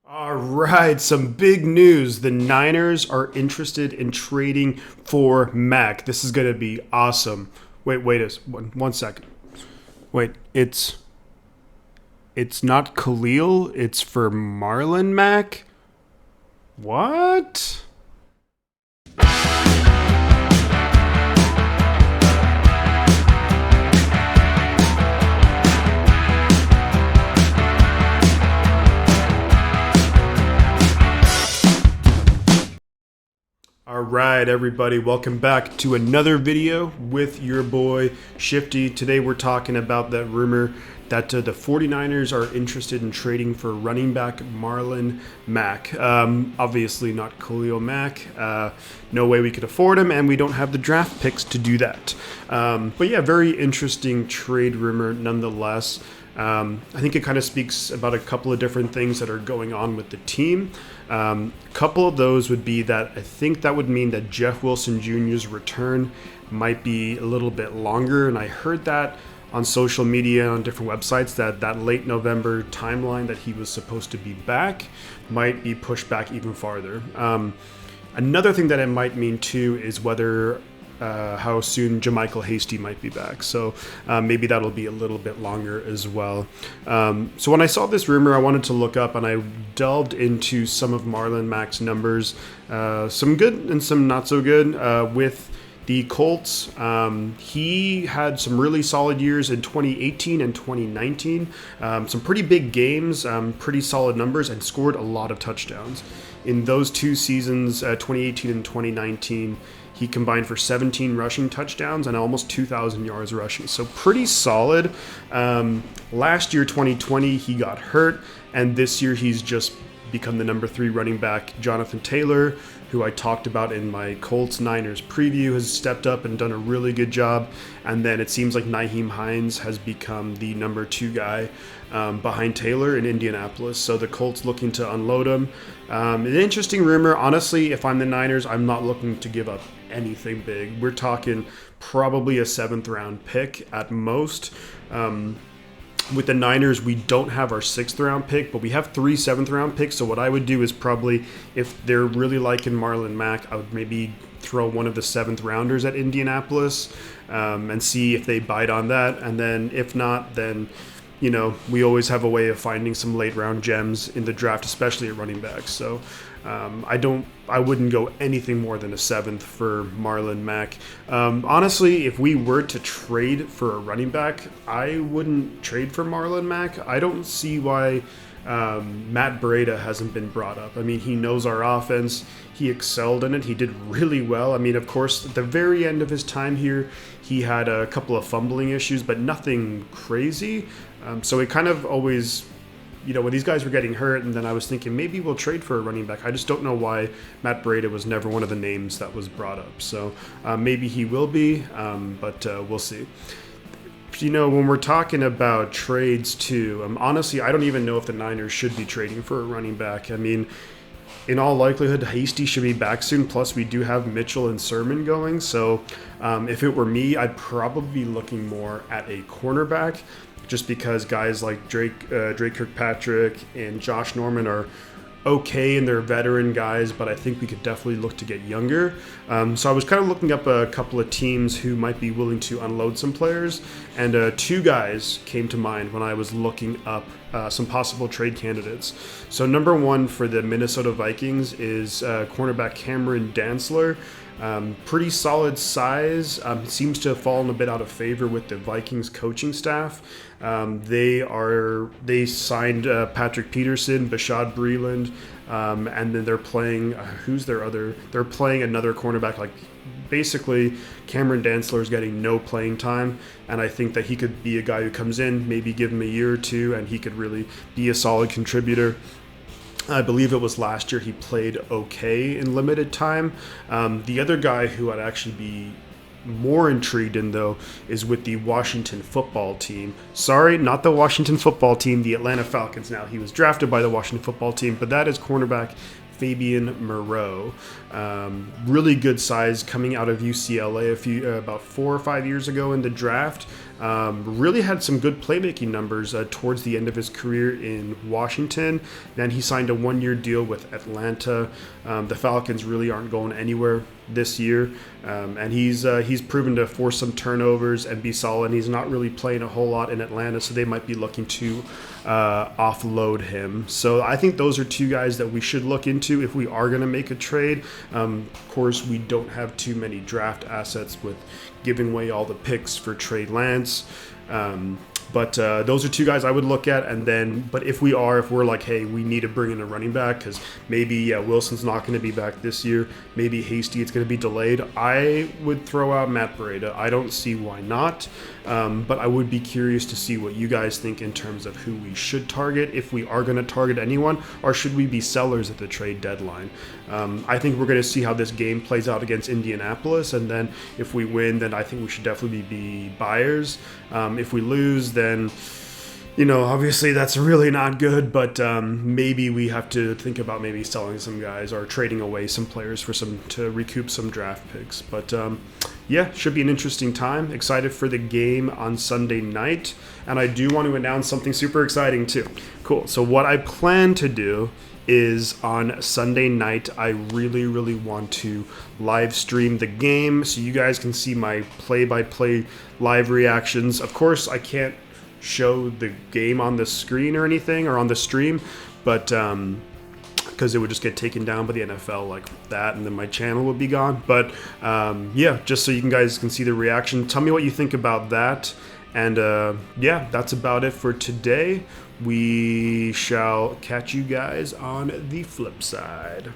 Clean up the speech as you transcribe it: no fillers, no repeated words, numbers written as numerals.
All right, some big news. The Niners are interested in trading for Mack. This is going to be awesome. One second. Wait, it's not Khalil. It's for Marlon Mack. What? All right, everybody, welcome back to another video with your boy Shifty. Today we're talking about that rumor that the 49ers are interested in trading for running back Marlon Mack. Obviously not Khalil Mack. No way we could afford him, and we don't have the draft picks to do that. But yeah, very interesting trade rumor nonetheless. I think it kind of speaks about a couple of different things that are going on with the team. A couple of those would be that I think that would mean that Jeff Wilson Jr.'s return might be a little bit longer, and I heard that on social media, on different websites, that late November timeline that he was supposed to be back might be pushed back even farther. Another thing that it might mean too is whether how soon JaMycal Hasty might be back. So maybe that'll be a little bit longer as well. So when I saw this rumor, I wanted to look up and I delved into some of Marlon Mack's numbers, some good and some not so good. With the Colts, he had some really solid years in 2018 and 2019, some pretty big games, pretty solid numbers, and scored a lot of touchdowns. In those two seasons, 2018 and 2019, he combined for 17 rushing touchdowns and almost 2,000 yards rushing. So pretty solid. Last year, 2020, he got hurt, and this year he's just become the number 3 running back. Jonathan Taylor, who I talked about in my Colts Niners preview, has stepped up and done a really good job. And then it seems like Nyheim Hines has become the number 2 guy behind Taylor in Indianapolis. So the Colts looking to unload him. An interesting rumor. Honestly, if I'm the Niners, I'm not looking to give up anything big. We're talking probably a 7th round pick at most. With the Niners, we don't have our 6th round pick, but we have 3 7th round picks. So what I would do is probably, if they're really liking Marlon Mack, I would maybe throw one of the 7th rounders at Indianapolis and see if they bite on that. And then if not, then we always have a way of finding some late round gems in the draft, especially at running back. So I wouldn't go anything more than a 7th for Marlon Mack. Honestly, if we were to trade for a running back, I wouldn't trade for Marlon Mack. I don't see why Matt Breida hasn't been brought up. I mean, he knows our offense. He excelled in it. He did really well. I mean, of course, at the very end of his time here, he had a couple of fumbling issues, but nothing crazy. So it kind of always, when these guys were getting hurt, and then I was thinking maybe we'll trade for a running back. I just don't know why Matt Breida was never one of the names that was brought up. So maybe he will be, but we'll see. When we're talking about trades too, honestly, I don't even know if the Niners should be trading for a running back. I mean, in all likelihood, Hasty should be back soon. Plus, we do have Mitchell and Sermon going. So if it were me, I'd probably be looking more at a cornerback, just because guys like Drake Kirkpatrick and Josh Norman are okay and they're veteran guys, but I think we could definitely look to get younger. So I was kind of looking up a couple of teams who might be willing to unload some players, and 2 guys came to mind when I was looking up some possible trade candidates. So number 1 for the Minnesota Vikings is cornerback Cameron Dantzler. Pretty solid size. Seems to have fallen a bit out of favor with the Vikings coaching staff. They signed Patrick Peterson, Bashad Breeland, and then they're playing they're playing another cornerback. Like, basically Cameron Dantzler is getting no playing time, and I think that he could be a guy who comes in, maybe give him a year or 2, and he could really be a solid contributor. I believe it was last year he played okay in limited time. The other guy who I'd actually be more intrigued in, though, is with the Washington football team. Sorry, not the Washington football team, the Atlanta Falcons now. He was drafted by the Washington football team, but that is cornerback Fabian Moreau. Really good size coming out of UCLA about 4 or 5 years ago in the draft. Really had some good playmaking numbers towards the end of his career in Washington. Then he signed a 1-year deal with Atlanta. The Falcons really aren't going anywhere this year, and he's proven to force some turnovers and be solid. He's not really playing a whole lot in Atlanta, so they might be looking to offload him. So I think those are two guys that we should look into if we are going to make a trade. Of course, we don't have too many draft assets with giving away all the picks for Trey Lance. But those are two guys I would look at. And then, but if we're like, hey, we need to bring in a running back because maybe Wilson's not going to be back this year. Maybe Hasty, it's going to be delayed. I would throw out Matt Breida. I don't see why not. But I would be curious to see what you guys think in terms of who we should target, if we are going to target anyone, or should we be sellers at the trade deadline. I think we're going to see how this game plays out against Indianapolis. And then if we win, then I think we should definitely be buyers. If we lose, then, obviously that's really not good, but maybe we have to think about maybe selling some guys or trading away some players to recoup some draft picks. But should be an interesting time. Excited for the game on Sunday night. And I do want to announce something super exciting too. Cool. So what I plan to do is on Sunday night, I really, really want to live stream the game so you guys can see my play-by-play live reactions. Of course, I can't show the game on the screen or anything, or on the stream, but because it would just get taken down by the NFL like that, and then my channel would be gone. But just so you guys can see the reaction. Tell me what you think about that. And that's about it for today. We shall catch you guys on the flip side.